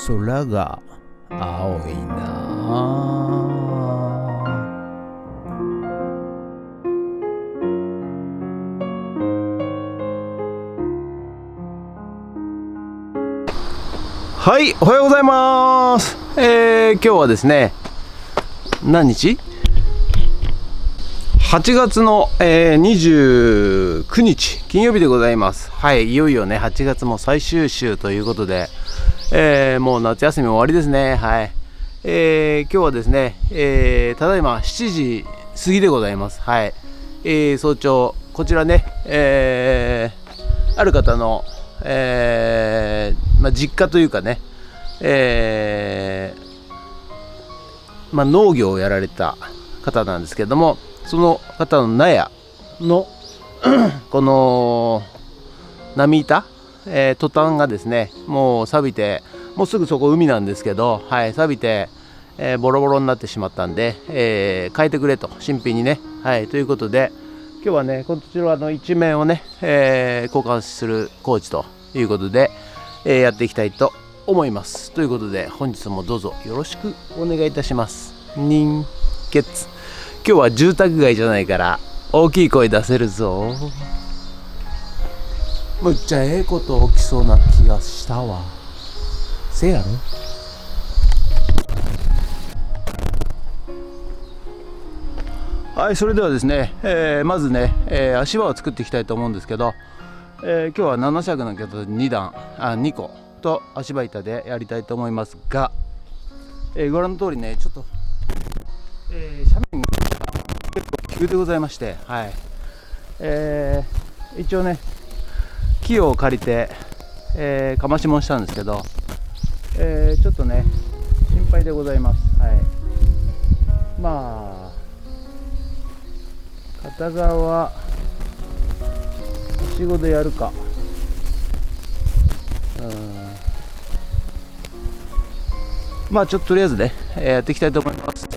空が青いな。はい、おはようございます。今日はですね、何日 ?8 月の、29日金曜日でございます。はい、いよいよね8月も最終週ということで、もう夏休み終わりですね。はい、今日はですね、ただいま7時過ぎでございます。はい、早朝こちらね、ある方の実家というかね、農業をやられた方なんですけれども、その方の納屋のこの波板、トタンがですね、もう錆びて、もうすぐそこ海なんですけど、はい、錆びて、ボロボロになってしまったんで、変えてくれと、新品にね、はい、ということで今日はね、こちらの一面をね、交換する工事ということで、やっていきたいと思います。ということで本日もどうぞよろしくお願いいたします。人血。今日は住宅街じゃないから大きい声出せるぞ。むっちゃええこと起きそうな気がしたわ。せやろ。はい、それではですね、まずね、足場を作っていきたいと思うんですけど、今日は7尺の脚立2個と足場板でやりたいと思いますが、ご覧の通りね、ちょっと、斜面が結構急でございまして、はい、一応ね木を借りて、かましもしたんですけど、ちょっとね心配でございます。はい、片側は仕事でやるか、ちょっととりあえずね、やっていきたいと思います。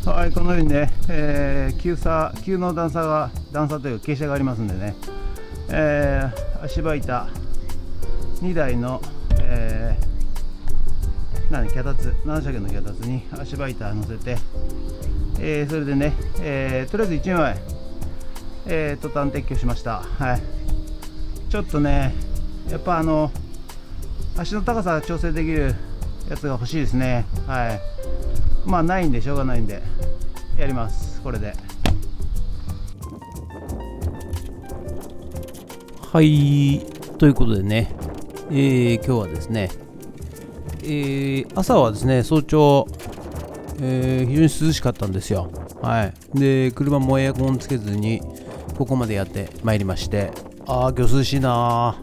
はい、このようにね、急の段差という傾斜がありますんでね、足場板2台の、7尺の脚立に足場板乗せて、それでね、とりあえず1枚、トタン撤去しました。はい、ちょっとねやっぱ足の高さ調整できるやつが欲しいですね。はい、ないんでしょうがないんでやります、これで。はい、ということでね、今日はですね、朝はですね早朝、非常に涼しかったんですよ。はい、で車もエアコンつけずにここまでやってまいりまして、今日涼しいな、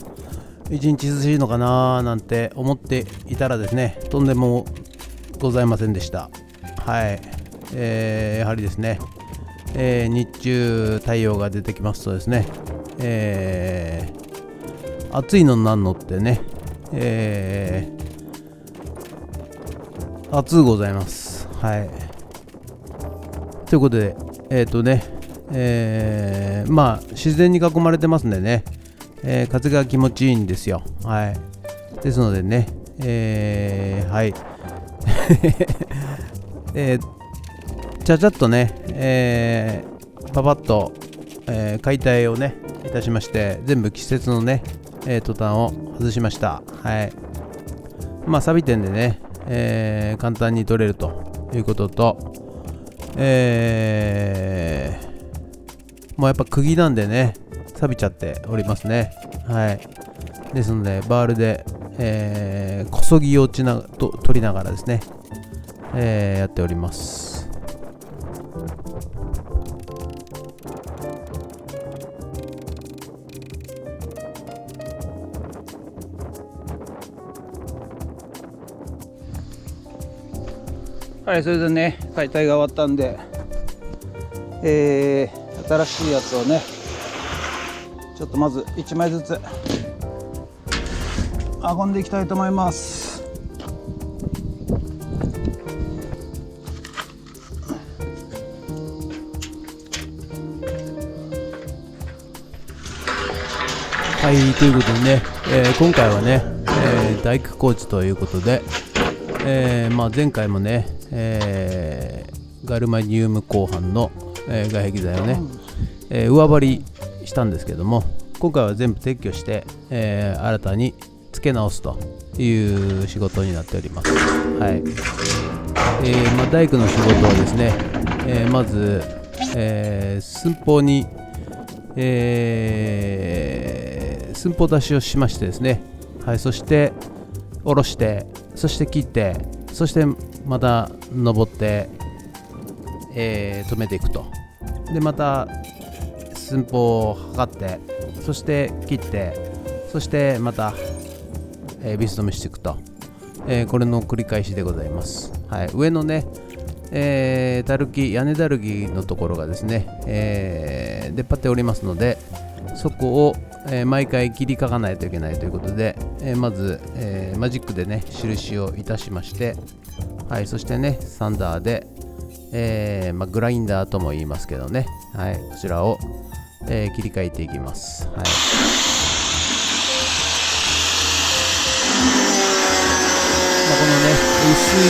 一日涼しいのかななんて思っていたらですね、とんでもございませんでした。はい、やはりですね、日中太陽が出てきますとですね、暑いのなんのってね、暑うございます。はい、ということで自然に囲まれてますんでね、風が気持ちいいんですよ。はい、ですのでね、はいちゃちゃっとね、パパッと、解体をねいたしまして、全部季節のね、トタンを外しました。はい、錆びてんでね、簡単に取れるということと、もうやっぱ釘なんでね錆びちゃっておりますね。はい、ですのでバールで、こそぎを取りながらですね、やっております。はい、それでね解体が終わったんで、新しいやつをねちょっとまず1枚ずつ運んでいきたいと思います。はい、ということでね、今回はね、大工工事ということで、前回もね、ガルマニウム鋼板の、外壁材をね、上張りしたんですけども、今回は全部撤去して、新たに付け直すという仕事になっております。はい。大工の仕事はですね、まず、寸法に、寸法出しをしましてですね、はい、そして下ろして、そして切って、そしてまた登って、止めていくと。でまた寸法を測って、そして切って、そしてまた、ビス止めしていくと、これの繰り返しでございます。はい、上のね、たるき、屋根だるきのところがですね、出っ張っておりますので、そこを、毎回切りかかないといけないということで、まず、マジックでね印をいたしまして、はい、そしてねサンダーで、グラインダーとも言いますけどね、はい、こちらを、切り替えていきます。はい、このね薄い、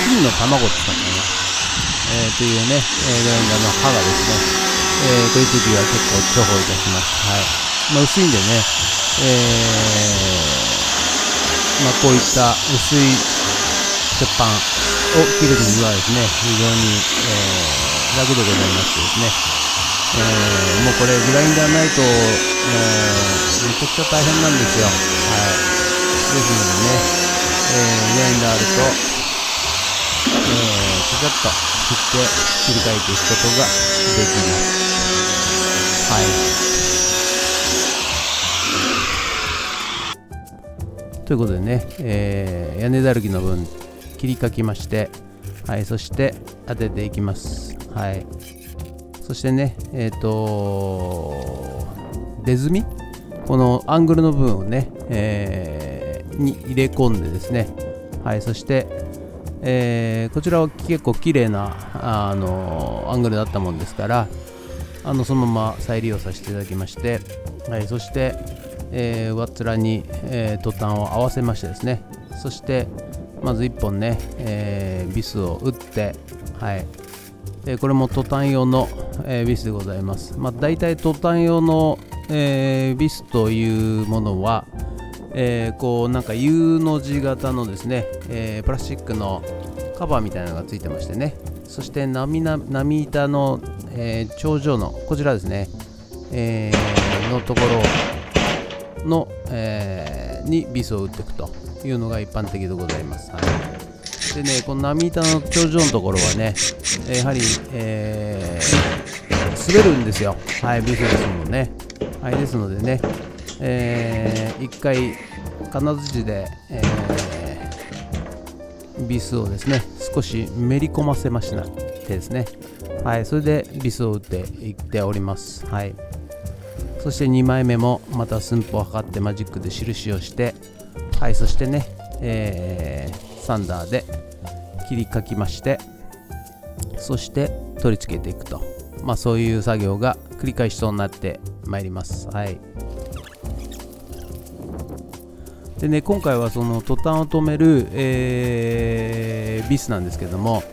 金の卵って言ったかな、というね、グラインダーの刃がですね、こういう時は結構重宝いたします。はい、薄いんでね、こういった薄い鉄板を切るにはですね、非常に、楽でございましてですね、もうこれグラインダーないとめちゃくちゃ大変なんですよ。はい、ですのでね、グラインダーあるとちゃちゃっと切って切り替えていくことができます。はい、ということでね、屋根だるきの分切りかきまして、はい、そして当てていきます。はい、そしてね出墨、このアングルの部分をね、に入れ込んでですね、はい、そして、こちらは結構綺麗なアングルだったもんですから、そのまま再利用させていただきまして、はい、そして、上っ面に、トタンを合わせましてですね、そしてまず1本ね、ビスを打って、はい、これもトタン用の、ビスでございます。だいたいトタン用の、ビスというものは、こうなんか U の字型のですね、プラスチックのカバーみたいなのがついてましてね、そして波板の、頂上のこちらですね、のところの、にビスを打っていくというのが一般的でございます。はい、でね、この波板の頂上のところはね、やはり、滑るんですよ。はい、ビスですもんね。はい、ですのでね、一回金槌で、ビスをですね少しめり込ませましたですね。はい、それでビスを打っていっております。はい、そして2枚目もまた寸法を測ってマジックで印をして、はい、そしてね、サンダーで切りかきまして、そして取り付けていくと、そういう作業が繰り返しそうになってまいります。はい、でね、今回はそのトタンを止める、ビスなんですけども、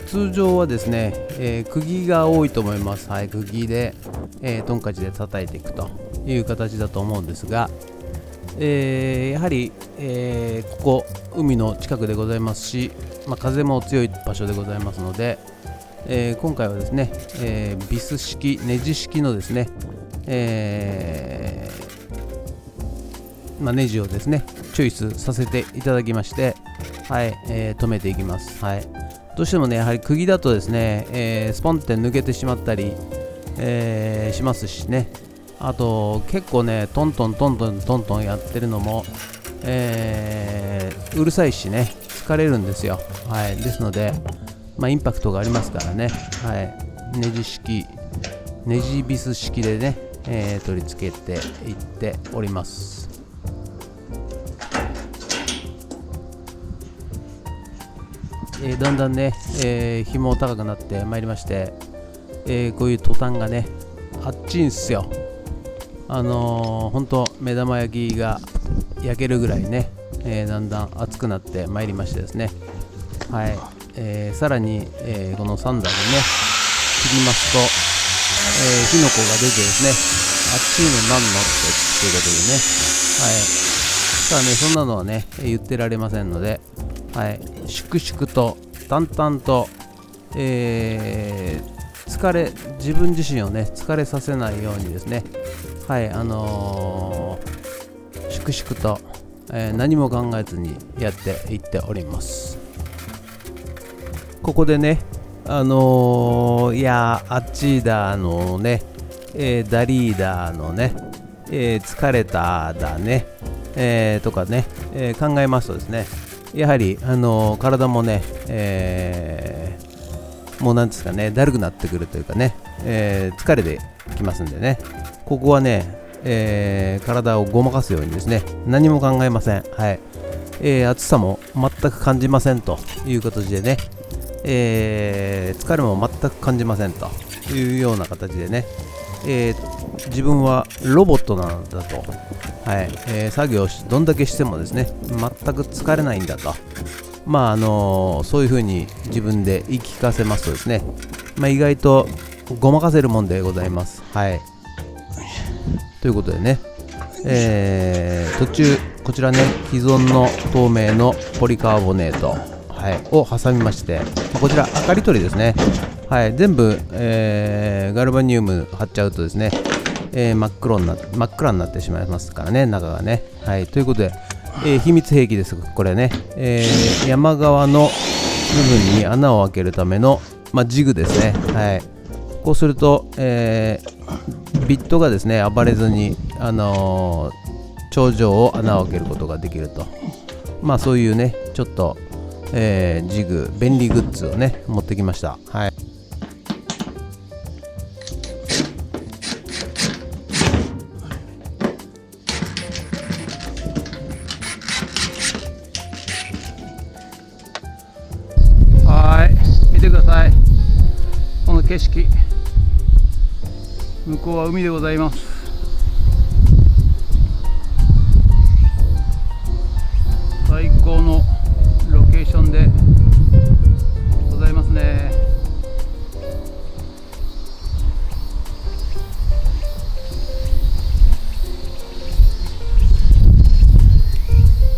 通常はですね、釘が多いと思います。はい、釘で、トンカチで叩いていくという形だと思うんですが、やはり、ここ海の近くでございますし、風も強い場所でございますので、今回はですね、ビス式ネジ式のですね、ネジをですねチョイスさせていただきまして、はい、止めていきます。はい、どうしてもねやはり釘だとですね、スポンって抜けてしまったり、しますしね、あと結構ねトントンやってるのも、うるさいしね、疲れるんですよ。はい、ですので、インパクトがありますからね、はい、ネジビス式でね、取り付けていっております。だんだんね、日も高くなってまいりまして、こういうトタンがね、あっちいんすよ。ほんと目玉焼きが焼けるぐらいね、だんだん熱くなってまいりましてですね、はい、さらに、このサンダーでね切りますと、火の粉が出てですね、あっちいのなんのっていうことでね、はい、ただね、そんなのはね言ってられませんので、はい、粛々と淡々と、自分自身をね疲れさせないようにですね、はい、粛々と、何も考えずにやっていっております。ここでね、いやあっちだのね、ダリーダーのね、疲れただね、とかね、考えますとですね、やはり、体もね、もうなんですかね、だるくなってくるというかね、疲れてきますんでね、ここはね、体をごまかすようにですね、何も考えません。はい、暑さも全く感じませんという形でね、疲れも全く感じませんというような形でね、自分はロボットなんだと、はい、作業どんだけしてもですね、全く疲れないんだと、そういうふうに自分で言い聞かせますとですね、意外とごまかせるもんでございます。はい、ということでね、途中こちらね、既存の透明のポリカーボネート、はい、を挟みまして、こちら明かり取りですね、はい、全部、ガルバニウム貼っちゃうとですね、真っ暗になってしまいますからね、中がね。はい、ということで、秘密兵器です。これね、山側の部分に穴を開けるための、ジグですね。はい、こうすると、ビットがですね暴れずに、頂上を穴を開けることができると、そういうねちょっと、ジグ便利グッズをね持ってきました。はい、見てください、この景色。向こうは海でございます。最高のロケーションでございますね。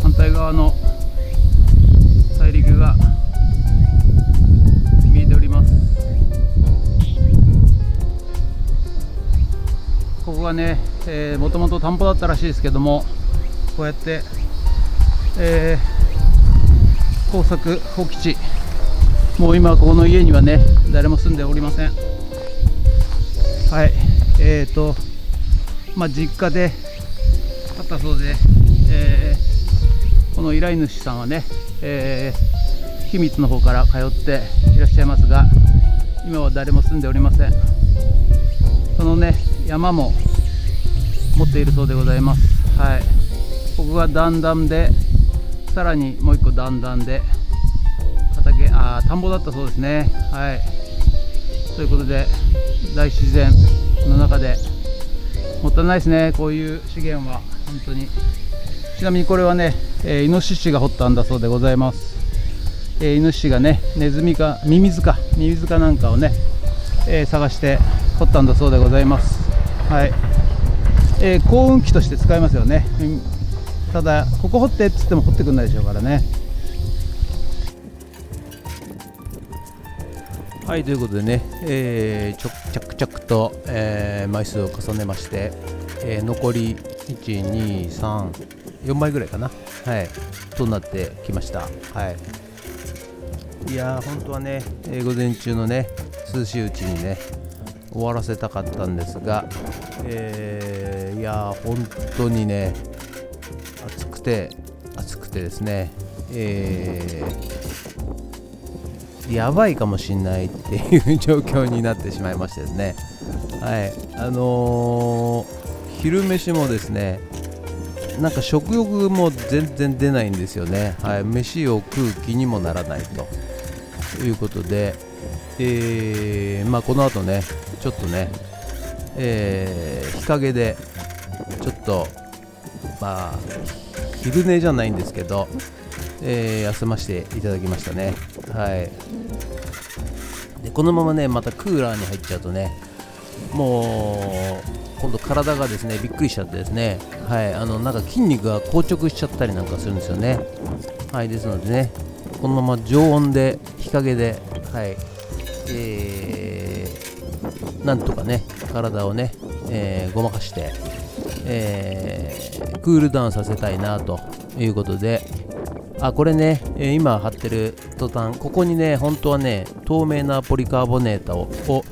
反対側の大陸が見えております。ここがね、もともと田んぼだったらしいですけども、こうやって、耕作放棄地、もう今この家にはね誰も住んでおりません。はい、実家であったそうで、この依頼主さんはね、秘密の方から通っていらっしゃいますが、今は誰も住んでおりません。そのね山も持っているそうでございます。はい、ここが段々で、さらにもう一個段々で田んぼだったそうですね。はい、ということで大自然の中でもったいないですね、こういう資源は本当に。ちなみにこれはね、イノシシが掘ったんだそうでございます。イノシシがねネズミかミミズかなんかをね、探して掘ったんだそうでございます。はい、耕運機として使えますよね。ただここ掘ってっつっても掘ってくんないでしょうからね。はい、ということでね、着々と、枚数を重ねまして、残り1、2、3、4枚ぐらいかな、はい、となってきました。はい、いやー本当はね、午前中のね涼しいうちにね終わらせたかったんですが、いやー本当にね暑くてくてですね、やばいかもしんないっていう状況になってしまいましてですね、はい、昼飯もですね、なんか食欲も全然出ないんですよね。はい、飯を食う気にもならないということで、この後ね、ちょっとね、日陰でちょっと昼寝じゃないんですけど、休ませていただきましたね。はい。でこのままねまたクーラーに入っちゃうとね、もう今度体がですねびっくりしちゃってですね、はい、なんか筋肉が硬直しちゃったりなんかするんですよね。はい、ですのでね、このまま常温で日陰で、はい、なんとかね体をね、ごまかして、クールダウンさせたいなということで、これね、今貼ってるトタン、ここにね本当はね透明なポリカーボネートを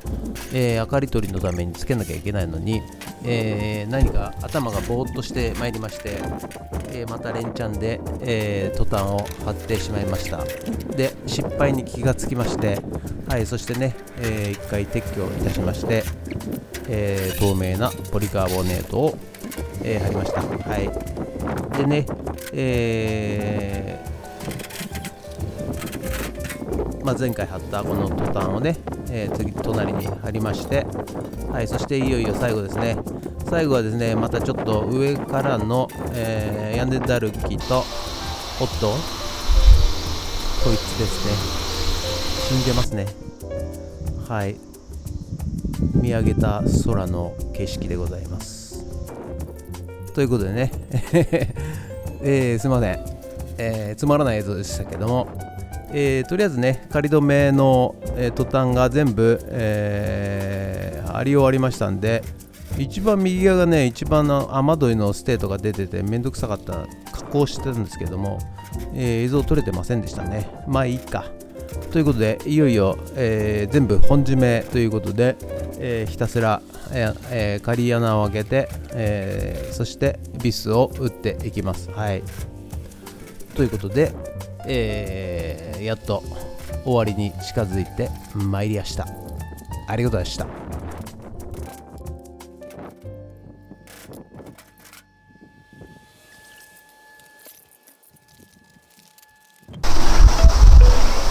明かり取りのためにつけなきゃいけないのに、何か頭がぼーっとしてまいりまして、また連チャンで、トタンを貼ってしまいました。で失敗に気がつきまして、はい、そしてね、一回撤去いたしまして、透明なポリカーボネートを、貼りました。はい、でね、前回貼ったこのトタンをね、次隣に貼りまして、はい、そしていよいよ最後ですね。最後はですね、またちょっと上からの、ヤンデダルキとオットこいつですね、死んでますね。はい、見上げた空の景色でございます。ということでねすいません、つまらない映像でしたけども、とりあえずね仮止めの、トタンが全部、貼り終わりましたんで、一番右側がね一番雨どいのステートが出ててめんどくさかった加工してたんですけども、映像撮れてませんでしたね。まあいいかということで、いよいよ、全部本締めということで、ひたすら、仮穴を開けて、そしてビスを打っていきます。はい、ということで、やっと終わりに近づいてまいりました。ありがとうございました。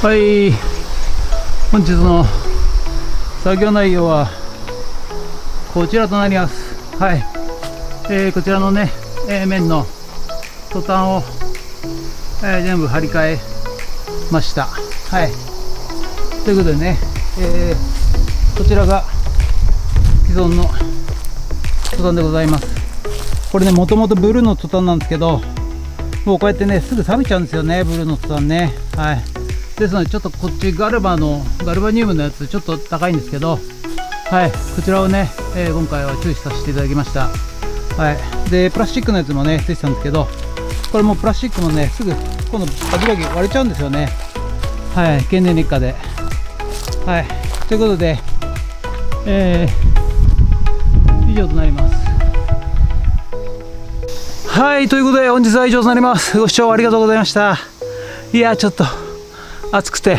はい、本日の作業内容はこちらとなります。はい、こちらのね、面のトタンを、全部張り替えました。はい、ということでね、こちらが既存のトタンでございます。これね、もともとブルーのトタンなんですけど、もうこうやってねすぐ錆びちゃうんですよね、ブルーのトタンね。はい、ですのでちょっとこっちガルバニウムのやつちょっと高いんですけど、はい、こちらをね、今回は注視させていただきました。はい、でプラスチックのやつもねついてたんですけど、これもプラスチックもねすぐ今度バキバキ割れちゃうんですよね。はい、経年劣化で。はい、ということで、以上となります。はい、ということで本日は以上となります。ご視聴ありがとうございました。いやちょっと暑くて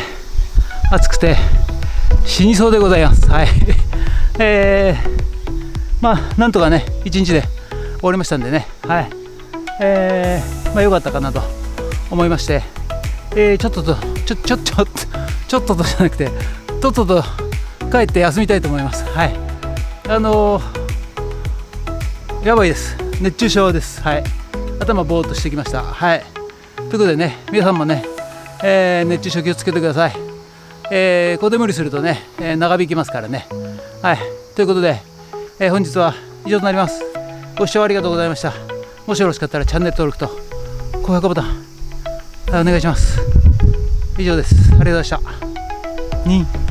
死にそうでございます。はい、なんとかね1日で終わりましたんでね、はい、良かったかなと思いまして、ちょっととじゃなくてとっとと帰って休みたいと思います。はい、やばいです、熱中症です。はい、頭ぼーっとしてきました。はい、ということでね、皆さんもね、熱中症気をつけてください。ここで無理するとね、長引きますからね。はい、ということで、本日は以上となります。ご視聴ありがとうございました。もしよろしかったらチャンネル登録と高評価ボタン、お願いします。以上です。ありがとうございました。